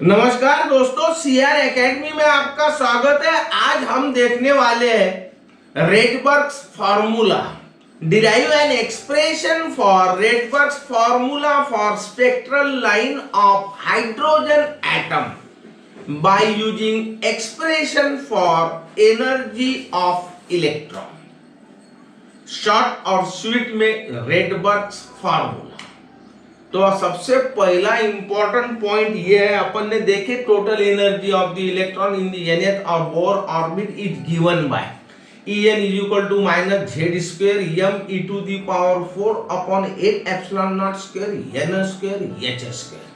नमस्कार दोस्तों, CR academy में आपका स्वागत है। आज हम देखने वाले हैं रेडबर्ग्स formula, derive an expression for रेडबर्ग्स formula for spectral line of hydrogen atom by using expression for energy of electron. Short और स्वीट में रेडबर्ग्स फार्मूला। तो सबसे पहला इंपॉर्टेंट पॉइंट ये है, अपन ने देखे total energy of the electron in the nth और Bohr orbit is given by En is equal to minus z square m e to the power 4 upon 8 epsilon naught square n square h square।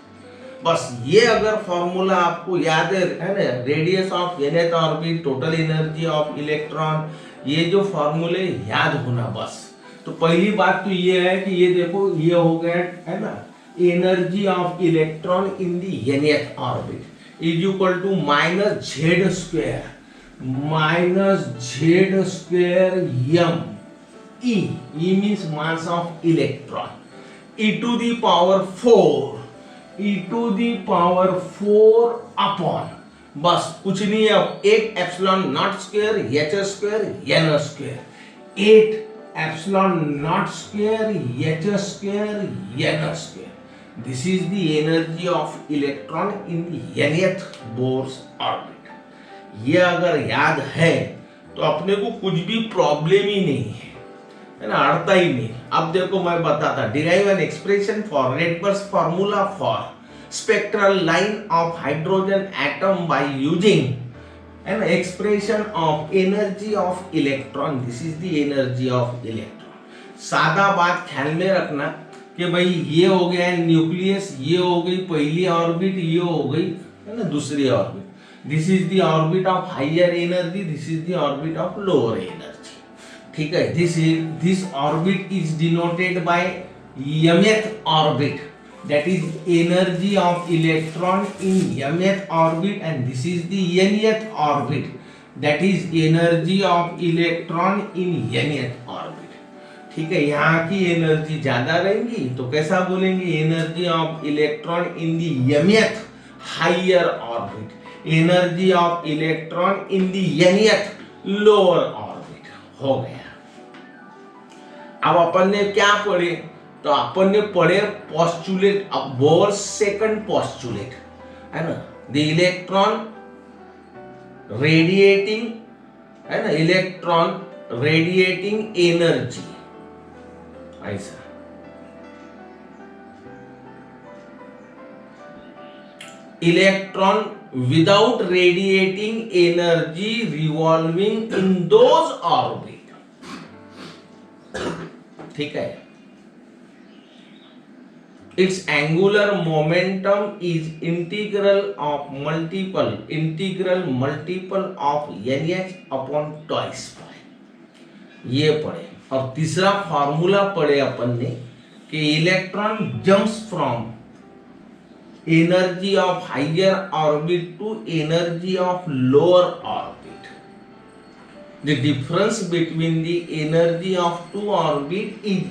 बस ये अगर formula आपको याद है ना, radius of nth orbit, total energy of electron, ये जो फॉर्मूले याद होना बस। तो पहली बात तो ये है कि ये देखो, ये हो गया है ना, energy of electron in the nth orbit is equal to minus Z square m e means mass of electron e to the power 4 upon, बस कुछ नहीं है, एक epsilon naught square h square n square, 8 epsilon naught square h square n square. This is the energy of electron in the nth Bohr's orbit. ये अगर याद है तो अपने को कुछ भी प्रॉब्लम ही नहीं है ना, अड़ता ही नहीं। अब देखो मैं बताता, derive an expression for रेडबर्ग्स formula for spectral line of hydrogen atom by using an expression of energy of electron। this is the energy of electron। सादा बात ख्याल में रखना कि भाई ये हो गया न्यूक्लियस, ये हो गई पहली ऑर्बिट, ये हो गई है ना दूसरी ऑर्बिट। This is the orbit of higher energy, this is the orbit of lower energy. ठीक है, this orbit is denoted by mth orbit, that is energy of electron in mth orbit, and this is the nth orbit, that is energy of electron in nth orbit। ठीक है, यहाँ की energy ज्यादा रहेंगी तो कैसा बोलेंगे, energy of electron in the mth higher orbit, energy of electron in the nth lower orbit. हो गया। अब अपन ने क्या पढ़े, तो अपन ने पढ़े पोस्टुलेट, बोर्स सेकंड पोस्टुलेट है ना, द इलेक्ट्रॉन रेडिएटिंग है ना, इलेक्ट्रॉन रेडिएटिंग एनर्जी, ऐसा electron without radiating energy revolving in those orbit. ठीक है, its angular momentum is integral multiple of nh upon twice pi। ये पढ़े। और तीसरा फॉर्मूला पढ़े अपन ने कि electron jumps from energy of higher orbit to energy of lower orbit. The difference between the energy of two orbit is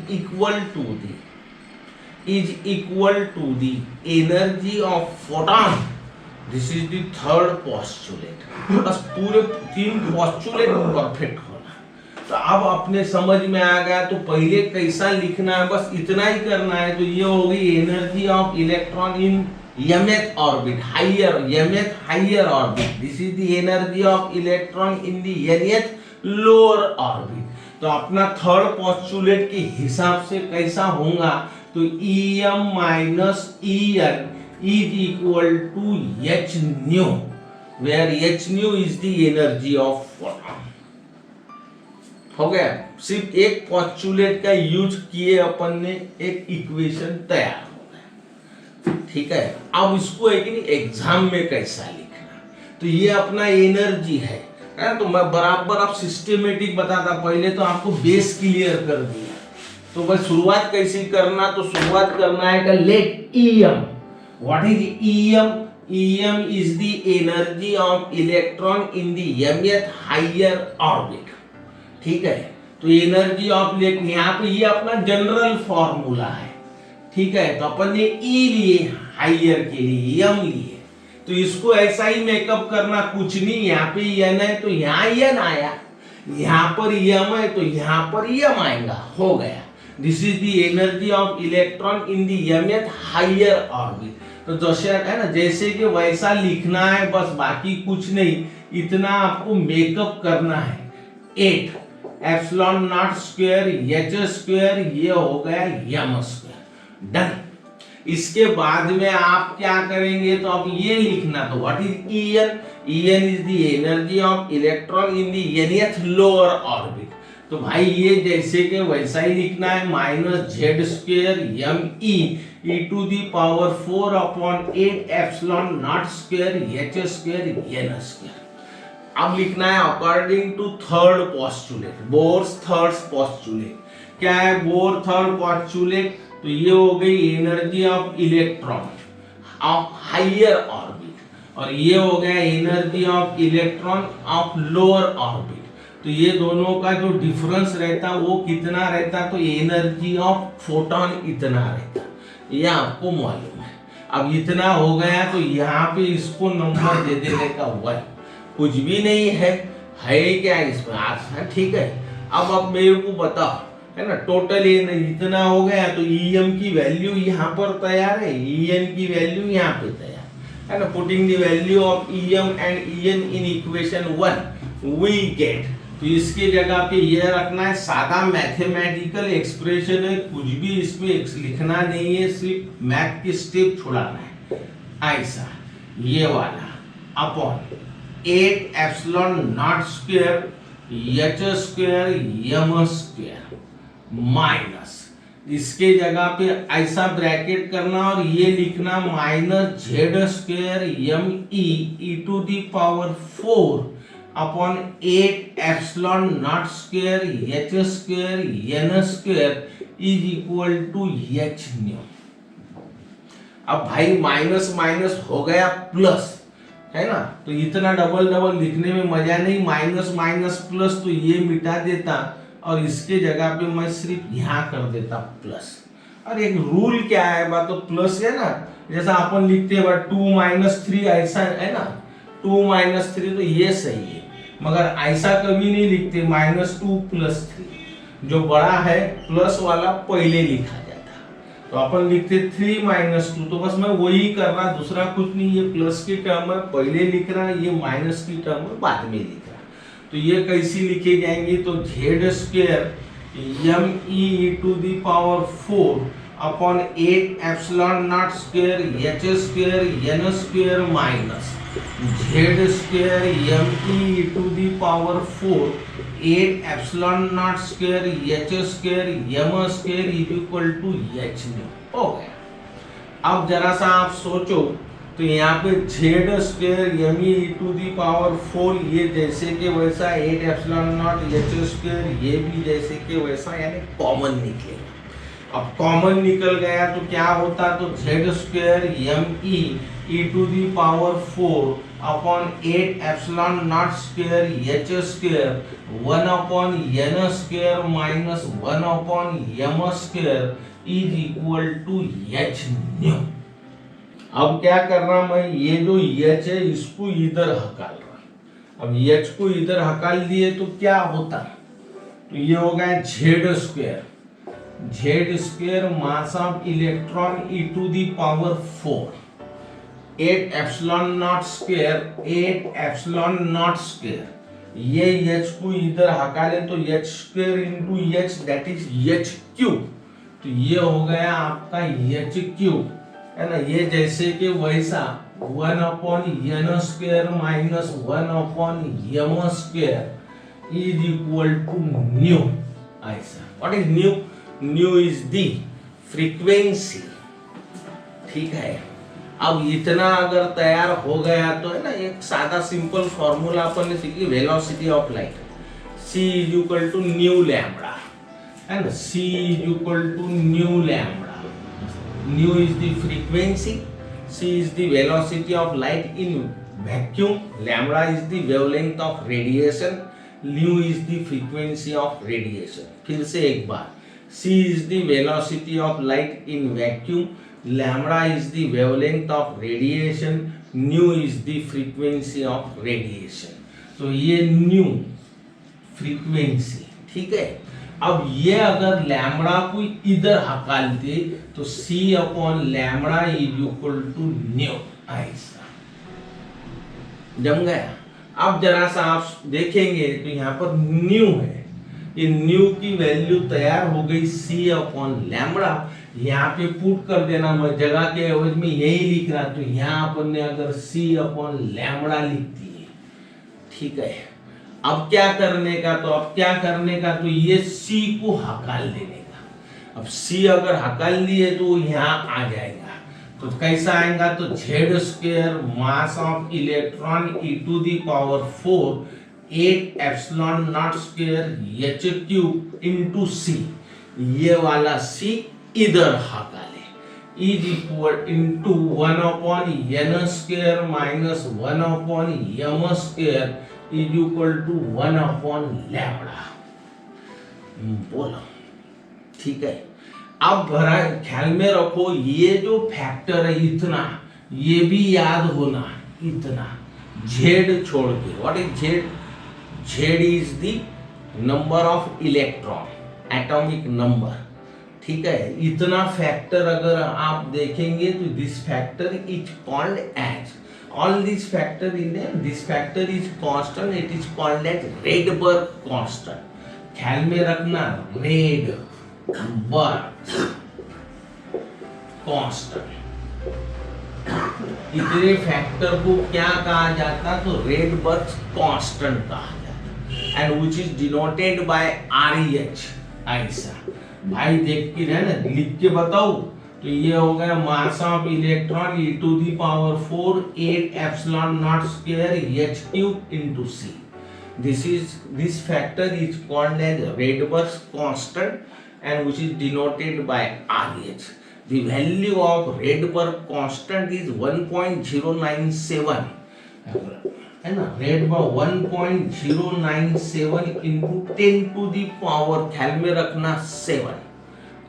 equal to the energy of photon। this is the third postulate। बस पूरे 3 postulate perfect होना। तो अब अपने समझ में आ गया, तो पहले कैसा लिखना है बस इतना ही करना है। तो ये हो गई energy of electron in mth orbit, mth higher orbit, this is the energy of electron in the nth lower orbit. तो अपना थर्ड पोस्टुलेट के हिसाब से कैसा होगा, तो Em minus En is equal to h nu, where h nu is the energy of photon। हो गया, सिर्फ एक पोस्टुलेट का यूज किए अपन ने, एक इक्वेशन तैयार हो गया। ठीक है, अब इसको एक एग्जाम में कैसा लिखना, तो ये अपना एनर्जी है ना, तो मैं बराबर अब सिस्टमेटिक बताता। पहले तो आपको बेस क्लियर कर दिया, तो बस शुरुआत कैसे करना, तो शुरुआत करना है कि let Em, what is Em? Em is the energy of electron in the mth higher orbit. ठीक है, तो एनर्जी ऑफ इलेक्ट्रॉन यहाँ पे ये अपना जनरल फॉर्मूला है। ठीक है, तो अपन ने E लिए हायर के लिए, M लिए, तो इसको ऐसा ही मेकअप करना, कुछ नहीं, यहाँ पे एन है तो यहाँ एन आया, यहाँ पर एम है तो यहाँ पर एम आएगा, हो गया। This is the energy of electron in the mth higher orbit. तो जैसे है ना, जैसे कि वैसा लिखना है बस, बाकी कुछ नहीं, इतना आपको मेकअप करना है। 8 epsilon naught square h square, ये हो गया एम स्क्वायर, डन। इसके बाद में आप क्या करेंगे, तो आप ये लिखना, तो what is E n, E n is the energy of electron in the nth lower orbit. तो भाई ये जैसे कि वैसा ही लिखना है, minus Z square m e to the power 4 upon 8 epsilon naught square h square n square. अब लिखना है according to third postulate, Bohr's third postulate. क्या है बोर थर्ड पोस्टुलेट, तो ये हो गई energy of electron of higher orbit, और ये हो गया energy of electron of lower orbit. तो ये दोनों का जो डिफरेंस रहता वो कितना रहता, तो एनर्जी ऑफ फोटॉन इतना रहता, ये आपको मालूम है। अब इतना हो गया तो यहाँ पे इसको नंबर दे देने का 1, कुछ भी नहीं है क्या इसमें आज, ठीक है। अब मेरे को बताओ, है ना, टोटल इतना हो गया, तो ईएम की वैल्यू यहाँ पर तैयार है, ईएन की वैल्यू यहाँ पे तैयार है ना। Putting the value of E m and E n in equation 1 we get, तो इसकी जगह पे ये रखना है, सादा मैथमेटिकल एक्सप्रेशन है, कुछ भी इसमें लिखना नहीं है, सिर्फ मैथ की स्टेप छुड़ाना है। ऐसा ये वाला upon 8 epsilon naught square h square m square minus, इसके जगह पे ऐसा ब्रैकेट करना और ये लिखना minus Z square m e to the power 4 upon 8 epsilon naught square h square n square is equal to h nu. अब भाई माइनस माइनस हो गया प्लस, है ना, तो इतना डबल डबल लिखने में मजा नहीं, माइनस माइनस प्लस, तो ये मिटा देता और इसके जगह पे मैं सिर्फ यहाँ कर देता प्लस। और एक रूल क्या है बात, तो प्लस है ना, जैसा अपन लिखते हैं 2 माइनस 3, ऐसा है ना, 2 माइनस 3, तो ये सही है, मगर ऐसा कभी नहीं लिखते -2 + 3, जो बड़ा है प्लस वाला पहले लिखा जाता, तो अपन लिखते 3 - 2, तो बस मैं वही कर रहा, दूसरा कुछ नहीं, ये प्लस की टर्म है पहले लिख रहा, ये माइनस की टर्म है बाद में लिख रहा। तो ये कैसी लिखे जाएंगे, तो Z square m e to the power 4 upon 8 epsilon naught square h square n square minus Z square m e to the power 4 8 epsilon naught square h square m square is equal to h nu. हो गया। अब जरा सा आप सोचो, तो यहाँ पे Z square m e to the power 4 ये जैसे कि वैसा, 8 एप्सिलॉन नॉट एच स्क्वायर ये भी जैसे कि वैसा, यानी कॉमन निकलेगा। अब कॉमन निकल गया तो क्या होता, तो Z square m e to the power 4 upon 8 epsilon naught square h square 1 upon n square minus 1 upon m square is equal to h nu. अब क्या कर रहा मैं, ये जो एच है इसको इधर हकाल रहा। अब एच को इधर हकाल दिए तो क्या होता, तो ये हो गया Z square mass of electron e to the power 4 8 epsilon naught square, ये एच को इधर हकाले तो h square into h, that is h cube, तो ये हो गया आपका एच क्यूब, है ना। ये जैसे कि वैसा 1 upon n square minus 1 upon m square is equal to nu. ऐसा what is nu, nu is the frequency, ठीक है। अब इतना अगर तैयार हो गया तो है ना, एक सादा सिंपल फॉर्मूला अपन ने सीखी, velocity of light c is equal to nu lambda, है ना, c is equal to nu lambda. Nu is the frequency, c is the velocity of light in vacuum, lambda is the wavelength of radiation, nu is the frequency of radiation। फिर से एक बार, c is the velocity of light in vacuum, lambda is the wavelength of radiation, new is the frequency of radiation. तो ये new frequency, ठीक है। अब ये अगर लैम्बडा को इधर हकाल दे तो c upon lambda is equal to nu, ऐसा जम गया। अब जरा सा आप देखेंगे तो यहाँ पर न्यू है, ये न्यू की वैल्यू तैयार हो गई सी अपॉन लैम्बडा। यहाँ पे पुट कर देना, मैं जगह के एवज में यही लिख रहा, तो यहाँ अपन ने अगर सी अपॉन लैम्बडा लिख दी, ठीक है। अब क्या करने का, तो ये सी को हकाल देने का। अब सी अगर हकाल लिए तो यहाँ आ जाएगा, तो कैसा आएगा, तो Z square mass of electron e to the power 4 8 epsilon naught square h cube into c, ये वाला सी इधर हकाले is equal into 1 upon n square minus 1 upon m square is equal to 1 upon lambda. बोलो, ठीक है। अब भरा ख्याल में रखो, ये जो फैक्टर है इतना, ये भी याद होना, इतना जेड छोड़ के। What is Z? Z is the number of electron, atomic number, ठीक है। इतना फैक्टर अगर आप देखेंगे तो this factor is called as, all these factor in there, this factor is constant, it is called as Rydberg constant। ख्याल में रखना, Rydberg constant। इतने फैक्टर को क्या कहा जाता, तो Rydberg constant कहा जाता, and which is denoted by REH। ऐसा भाई देख के ना लिख के बताओ, तो ये हो गया mass of electron e to the power 4 8 epsilon naught square h cube into c. This factor is called as Rydberg constant and which is denoted by REH। The value of Rydberg constant is 1.097, है ना। Rydberg 1.097 into 10 to the power, ख्याल में रखना 7,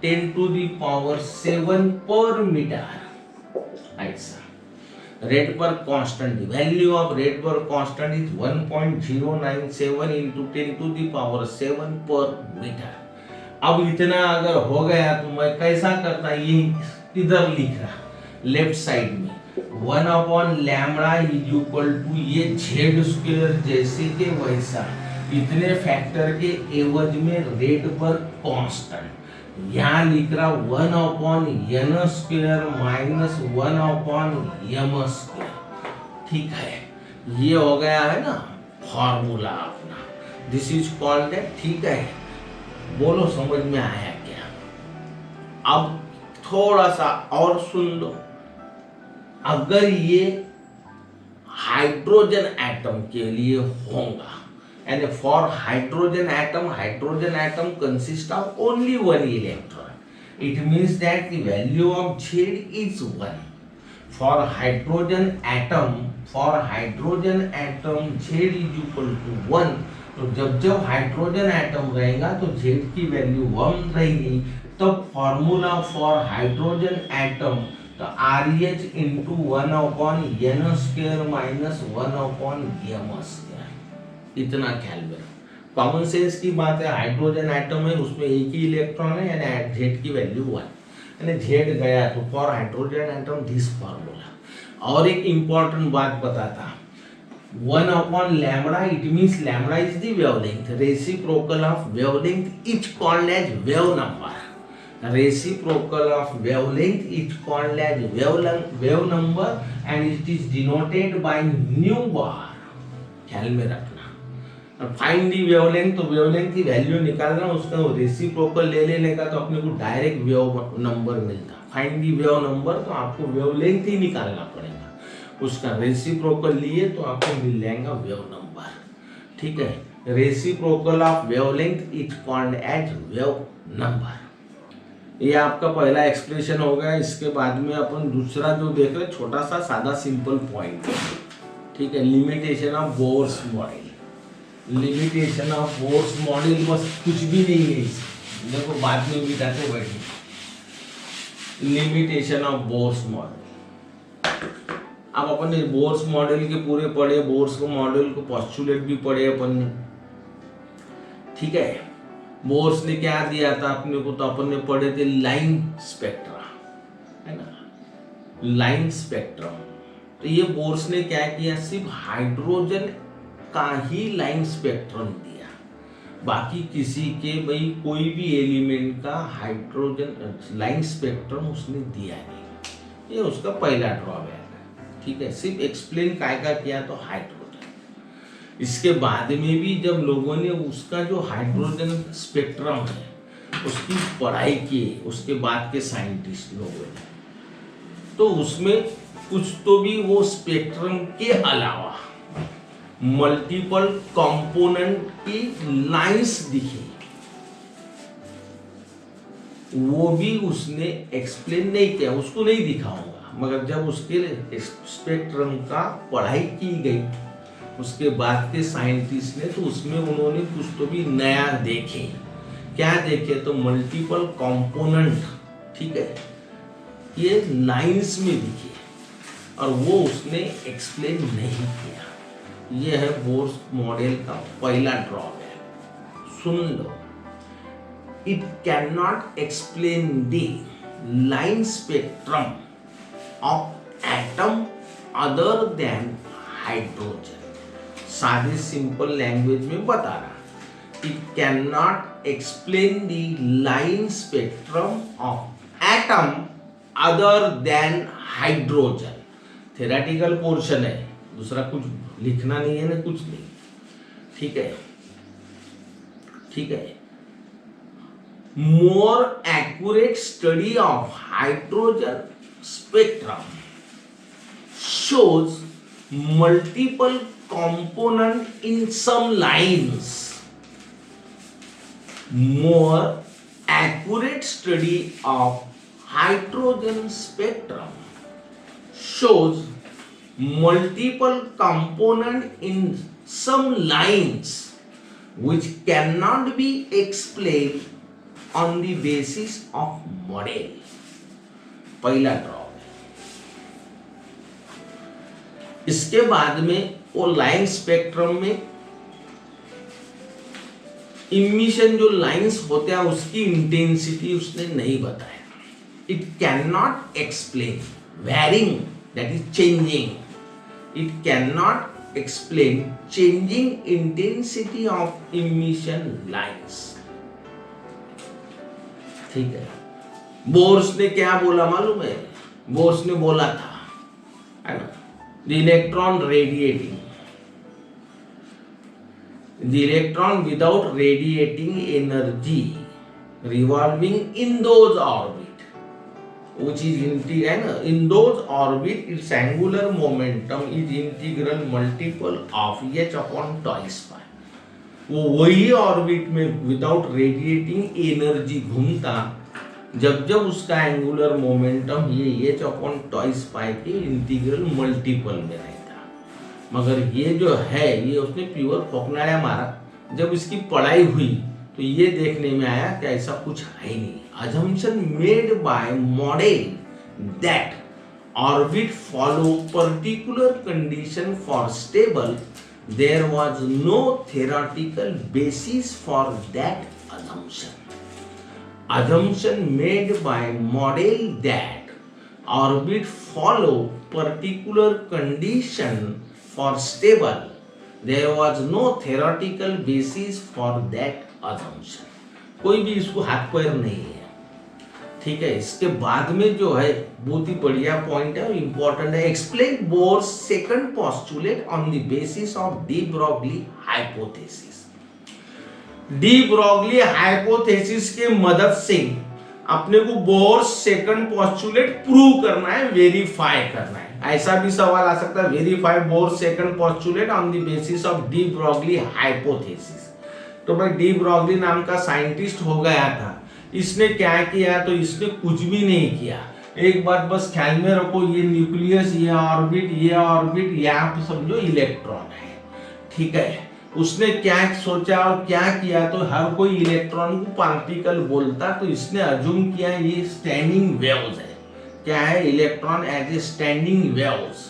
10 to the power 7 per meter, ऐसा। Rydberg constant, the value of Rydberg constant is 1.097 into 10 to the power 7 per meter। अब इतना अगर हो गया तो मैं कैसा करता, ये इधर लिख रहा लेफ्ट साइड में 1 upon lambda is equal to ये जेड स्क्वायर जैसे के वैसा, इतने फैक्टर के एवज में Rydberg constant, यहाँ लिख रहा 1 upon n square minus 1 upon m square, ठीक है। ये हो गया है ना फॉर्मूला अपना, दिस इज कॉल्ड है, ठीक है। बोलो समझ में आया क्या? अब थोड़ा सा और सुन लो, अगर ये हाइड्रोजन एटम के लिए होगा, and for hydrogen atom consists of only one electron, it means that the value of Z is 1 for hydrogen atom Z is equal to 1। तो जब हाइड्रोजन एटम रहेगा तो Z की वैल्यू 1 रहेगी, तब फॉर्मूला फॉर हाइड्रोजन एटम तो REH into 1 upon n square minus 1 upon m square, इतना ख्याल में रखो। कॉमन सेंस की बात है, हाइड्रोजन एटम है, उसमें एक ही इलेक्ट्रॉन है, यानी जेड की वैल्यू 1, यानी जेड गया तो for hydrogen atom this formula. और एक इंपॉर्टेंट बात बताता, 1 upon lambda, it means lambda is the wavelength, reciprocal of wavelength is called as wave number, reciprocal of wavelength is called as wave number and it is denoted by nu bar। ख्याल में रखना, find the wavelength, तो wavelength की value निकालना, उसका reciprocal ले लेने का तो अपने को डायरेक्ट वेव नंबर मिलता। फाइंड दी वेव नंबर, तो आपको वेवलेंथ ही निकालना पड़ेगा, उसका रेसिप्रोकल लिए तो आपको मिल जाएगा वेव नंबर, ठीक है। Reciprocal of wavelength is called as wave number. ये आपका पहला एक्सप्रेशन हो गया। इसके बाद में अपन दूसरा जो देख रहे, छोटा सा सादा सिंपल पॉइंट, ठीक है। Limitation of Bohr's model, limitation of Bohr's model बस कुछ भी नहीं है, देखो बाद में बिताते बैठे। लिमिटेशन ऑफ बोर्स मॉडल, अब अपन ने बोर्स मॉडल के पूरे पढ़े, बोर्स को मॉडल को पोस्टुलेट भी पढ़े अपन ने, ठीक है। बोर्स ने क्या दिया था अपने को, तो अपन ने पढ़े थे लाइन स्पेक्ट्रा, है ना, लाइन स्पेक्ट्रम। तो ये बोर्स ने क्या किया, सिर्फ हाइड्रोजन का ही लाइन स्पेक्ट्रम दिया, बाकी किसी के भाई कोई भी एलिमेंट का हाइड्रोजन लाइन स्पेक्ट्रम उसने दिया नहीं। ये उसका पहला ड्रॉबैक है, ठीक है। सिर्फ एक्सप्लेन काय का किया तो हाइड्रोजन। इसके बाद में भी जब लोगों ने उसका जो हाइड्रोजन स्पेक्ट्रम है उसकी पढ़ाई की, उसके बाद के साइंटिस्ट लोगों ने, तो उसमें कुछ तो भी वो स्पेक्ट्रम के अलावा मल्टीपल कंपोनेंट की लाइंस दिखी, वो भी उसने एक्सप्लेन नहीं किया, उसको नहीं दिखाऊंगा। मगर जब उसके स्पेक्ट्रम का पढ़ाई की गई उसके बाद के साइंटिस्ट ने, तो उसमें उन्होंने कुछ तो भी नया देखे। क्या देखे, तो मल्टीपल कंपोनेंट, ठीक है, ये लाइंस में दिखे, और वो उसने एक्सप्लेन नहीं किया। ये है बोर्स मॉडल का पहला drawback. Soon low, it can not explain the line spectrum of atom other than hydrogen. सादे सिंपल लैंग्वेज में बता रहा, it can not explain the line spectrum of atom other than hydrogen. Theoretical portion है, दूसरा कुछ लिखना नहीं है ना, कुछ नहीं, ठीक है, ठीक है। More accurate study of hydrogen spectrum shows multiple component in some lines. More accurate study of hydrogen spectrum shows multiple component in some lines which cannot be explained on the basis of model. पहला draw. इसके बाद में वो line spectrum में emission जो lines होते हैं उसकी इंटेंसिटी उसने नहीं बताया। It can not explain varying, that is changing, it can not explain changing intensity of emission lines, ठीक है। बोर्स ने क्या बोला मालूम है, बोर्स ने बोला था, है ना, the electron radiating, the electron without radiating energy revolving in those orbit, which is integral, in those orbit its angular momentum is integral multiple of h upon twice pi। वो वही ऑर्बिट में without radiating energy घूमता जब जब उसका angular momentum ये h upon twice पाई के integral multiple में रहता। मगर ये जो है ये उसने प्योर फोकनाड़ा मारा। जब इसकी पढ़ाई हुई तो ये देखने में आया कि ऐसा कुछ है ही नहीं। Assumption made by model that orbit follow particular condition for stable, there was no theoretical basis for that assumption. Assumption made by model that orbit follow particular condition for stable, there was no theoretical basis for that assumption। कोई भी इसको हाथ पैर नहीं है, ठीक है। इसके बाद में जो है बहुत ही बढ़िया पॉइंट है, इंपॉर्टेंट है। Explain Bohr's second postulate on the basis of de Broglie hypothesis. De Broglie hypothesis के मदद से अपने को बोर्स सेकंड पोस्टुलेट प्रूव करना है, वेरीफाई करना है। ऐसा भी सवाल आ सकता है, verify Bohr's second postulate on the basis of de Broglie hypothesis. तो भाई डी ब्रॉगली नाम का साइंटिस्ट हो गया था, इसने क्या किया, तो इसने कुछ भी नहीं किया। एक बात बस ख्याल में रखो, ये न्यूक्लियस, ये ऑर्बिट, यहाँ पे समझो इलेक्ट्रॉन है, ठीक है। उसने क्या सोचा और क्या किया, तो हर कोई इलेक्ट्रॉन को पार्टिकल बोलता, तो इसने अज्यूम किया ये स्टैंडिंग वेव्स है। क्या है, electron as a standing waves.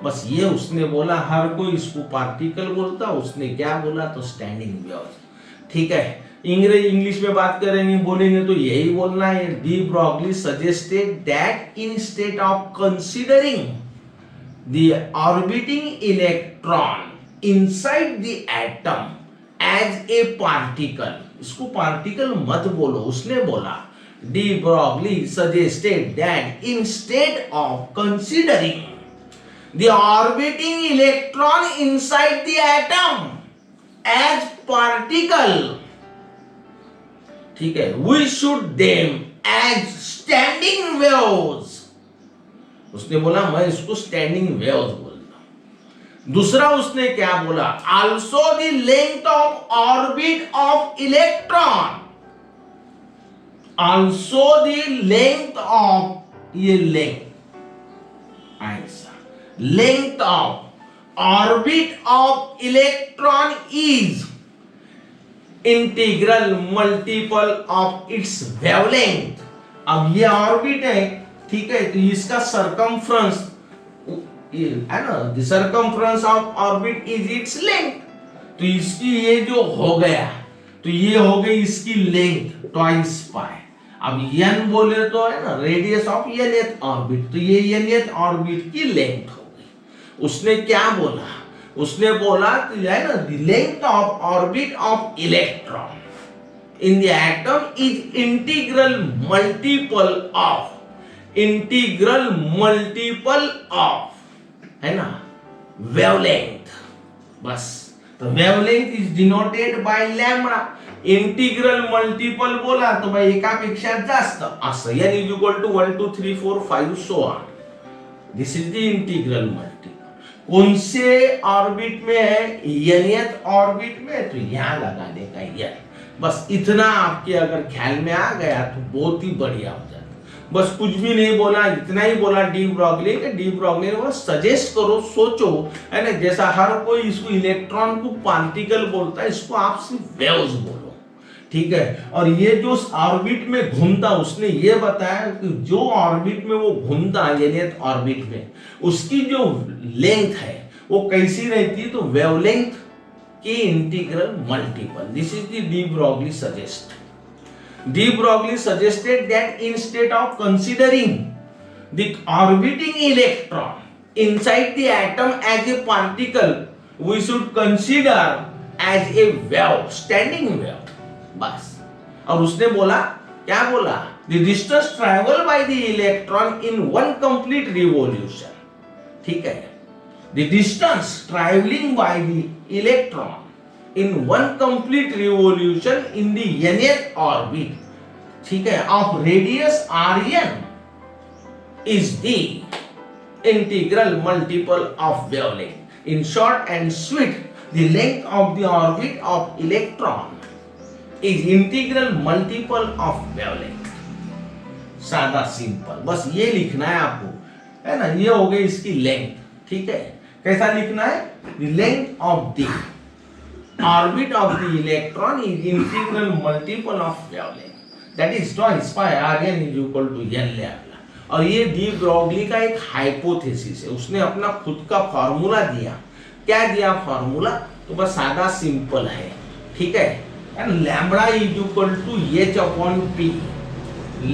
बस ये उसने बोला, हर कोई इसको पार्टिकल बोलता, उसने क्या बोला तो स्टैंडिंग वेव्स। ठीक है, इंग्लिश में बात करेंगे बोलेंगे तो यही बोलना है। De Broglie suggested that instead of considering the orbiting electron inside the atom as a particle, इसको पार्टिकल मत बोलो, उसने बोला de Broglie suggested that instead of considering the orbiting electron inside the atom as particle, ठीक है, we should them as standing waves, उसने बोला मैं इसको स्टैंडिंग वेव्स बोलता हूं। दूसरा उसने क्या बोला, also the length of orbit of electron, also the length of, ये length ऐसा, length of orbit of electron is integral multiple of its wavelength। अब ये ऑर्बिट है, ठीक है, तो इसका सरकमफ्रेंस है ना, the circumference of orbit is its length, तो इसकी ये जो हो गया तो ये हो गई इसकी लेंथ ट्वाइस पाई। अब n बोले तो है ना रेडियस ऑफ nth ऑर्बिट, तो ये nth ऑर्बिट की लेंथ हो गई। उसने क्या बोला, उसने बोला तो है ना the length of orbit of electron in the atom is integral multiple of है ना वेवलेंथ। बस तो wavelength is denoted by lambda, integral multiple बोला तो भाई एकापेक्षा जास्त असं, n is equal to 1 2 3 4 5 so on, this is the integral multiple. कौन से ऑर्बिट में है, nth ऑर्बिट में, तो यहां लगाने का ये, बस इतना आपके अगर ख्याल में आ गया तो बहुत ही बढ़िया हो जाता। बस कुछ भी नहीं बोला, इतना ही बोला डी ब्रॉगली ने बोला सजेस्ट करो, सोचो, है ना, जैसा हर कोई इसको इलेक्ट्रॉन को पार्टिकल बोलता है, इसको आप सिर्फ वेव्स बोलो, ठीक है। और ये जो ऑर्बिट में घूमता, उसने ये बताया कि जो ऑर्बिट में वो घूमता है ऑर्बिट में, उसकी जो लेंथ है वो कैसी रहती है, तो वेवलेंथ की integral multiple. This is the de Broglie suggest. De Broglie suggested that instead of considering the orbiting electron inside the atom as a particle, we should consider as a wave, standing wave, बस। और उसने बोला, क्या बोला, the distance traveled by the electron in one complete revolution, ठीक है, the distance traveling by the electron in one complete revolution in the nth orbit, ठीक है, of radius rn is the integral multiple of wavelength. In short and sweet, the length of the orbit of electron is integral multiple of wavelength. सादा simple, बस ये लिखना है आपको, है ना, ये हो गई इसकी लेंथ, ठीक है। कैसा लिखना है, the length of the orbit of the electron is integral multiple of wavelength, that is twice pi rn is equal to n lambda. और ये डी ब्रॉगली का एक हाइपोथेसिस है, उसने अपना खुद का फार्मूला दिया। क्या दिया फार्मूला, तो बस सादा सिंपल है, ठीक है, and lambda is equal to h upon p,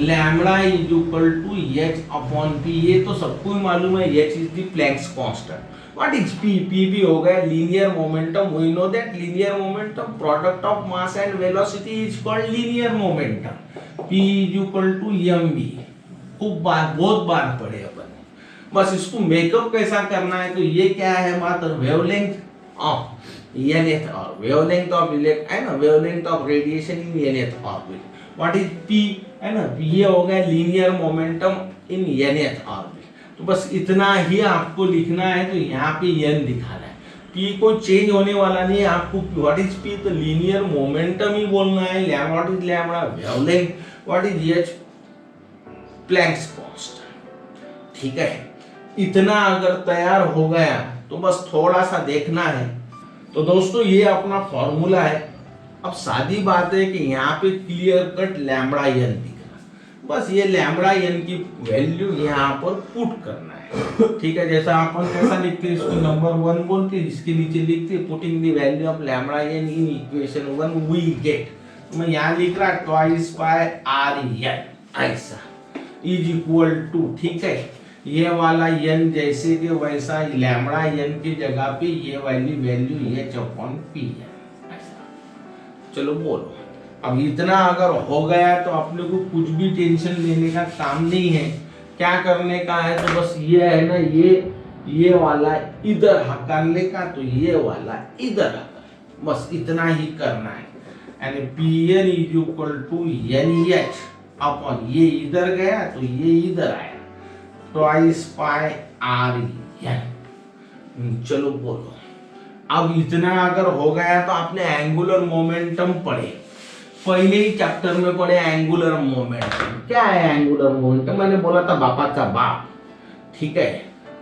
lambda is equal to h upon p, ये तो सबको ही मालूम है, h is the Planck's constant. What is P? P भी हो गया linear momentum. We know that linear momentum, product of mass and velocity is called linear momentum. P is equal to mv. खूब बार, बहुत बार पढ़े अपन। बस इसको मेकअप कैसा करना है, तो ये क्या है, मात्र वेवलेंथ ऑफ nth और वेवलेंथ ऑफ इलेक्ट्रॉन, है ना, wavelength of radiation in nth orbit. What is P, है ना, ये हो गया linear momentum in nth orbit. तो बस इतना ही आपको लिखना है, तो यहाँ पे n दिखाना है, p को चेंज होने वाला नहीं है आपको। व्हाट इज p, तो लीनियर मोमेंटम ही बोलना है। What is lambda, wavelength. What is h, Planck's constant, ठीक है। इतना अगर तैयार हो गया तो बस थोड़ा सा देखना है। तो दोस्तों ये अपना फॉर्मूला है। अब सादी बात है कि यहाँ पे क्लियर कट लैम्ब्डा n दिख रहा, बस ये लैम्ब्डा n की वैल्यू यहाँ पर पुट करना है। ठीक है, जैसा अपन कैसा लिखते हैं, इसको नंबर 1 बोलते हैं, इसके नीचे लिखते हैं putting the value of lambda n in equation 1 we get. तो मैं यहाँ लिख रहा ट्वाइस बाय आर एन ऐसा इज इक्वल टू, ठीक है, ये वाला n जैसे कि वैसा लैम्बडा n की जगह पे ये वाली वैल्यू h अपॉन पी है ऐसा। चलो बोलो, अब इतना अगर हो गया तो अपने को कुछ भी टेंशन लेने का काम नहीं है। क्या करने का है, तो बस ये है ना, ये वाला इधर हकारने का, तो ये वाला इधर हकार, बस इतना ही करना है। यानी p n is equal to n h upon ये इधर गया तो ये इधर आया, ट्वाइस पाई आर एन। चलो बोलो, अब इतना अगर हो गया तो आपने एंगुलर मोमेंटम पढ़े, पहले ही चैप्टर में पढ़े एंगुलर मोमेंटम। क्या है एंगुलर मोमेंटम? मैंने बोला था बापाचा बाप, ठीक है।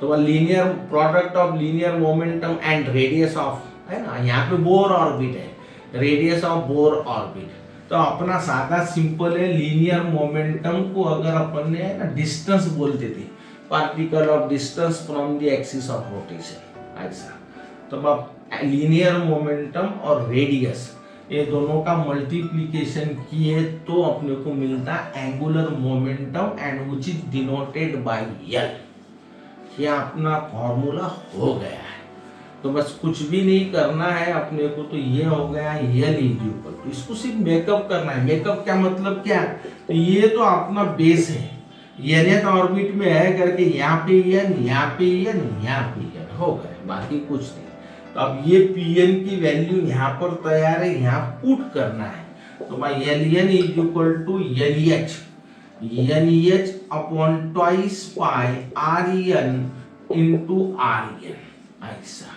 तो linear product of linear momentum and radius of, है ना, यहाँ पे बोर ऑर्बिट है, रेडियस ऑफ बोर ऑर्बिट। तो अपना सादा सिंपल है, लीनियर मोमेंटम को अगर अपन ने ना डिस्टेंस बोलते थे, particle of distance from the axis of rotation ऐसा। तो अब लीनियर मोमेंटम और रेडियस ये दोनों का मल्टीप्लिकेशन किए तो अपने को मिलता angular momentum and which is denoted by L. ये अपना फॉर्मूला हो गया है, तो बस कुछ भी नहीं करना है अपने को, तो ये हो गया एल इज इक्वल टू, इसको सिर्फ मेकअप करना है। मेकअप क्या मतलब क्या? तो ये तो अपना बेस है, एन ऑर्बिट में है करके यहाँ पे एन, यहाँ पे एन, यहाँ पे एन हो गए, बाकी कुछ नहीं। तो अब ये Pn की वैल्यू यहाँ पर तैयार है, यहाँ पुट करना है। तो भाई Ln is equal to NH upon twice pi Rn into Rn ऐसा।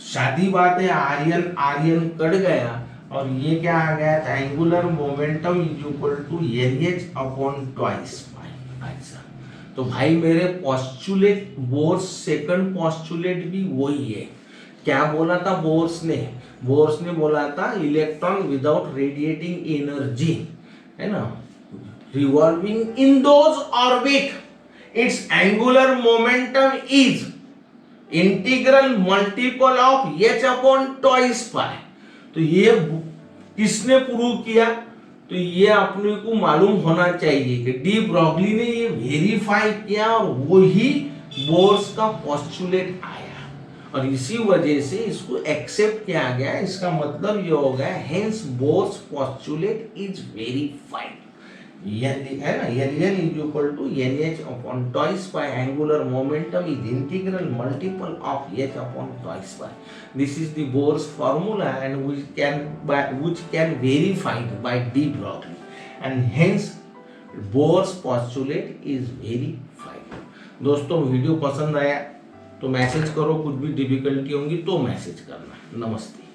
शादी बात है, Rn कट गया और ये क्या आ गया था, angular momentum is equal to NH upon twice pi ऐसा। तो भाई मेरे पोस्टुलेट, बोर्स सेकंड पोस्टुलेट भी वही है। क्या बोला था बोर्स ने? बोर्स ने बोला था इलेक्ट्रॉन विदाउट रेडिएटिंग एनर्जी, है ना, revolving in those orbit, it's angular momentum is integral multiple of h upon twice pi. तो ये किसने प्रूव किया? तो ये अपने को मालूम होना चाहिए कि डी ब्रॉगली ने ये वेरीफाई किया और वही बोर्स का पोस्टुलेट आया और इसी वजह से इसको एक्सेप्ट किया गया। इसका मतलब ये हो गया hence Bohr's postulate is verified. है ना, Ln is equal to NH upon twice pi, angular momentum is integral multiple of h upon twice pi. This is the Bohr's formula and which can verified by de Broglie and hence Bohr's postulate is verified. दोस्तों video पसंद आया तो message करो, कुछ भी difficulty होंगी तो message करना। नमस्ते।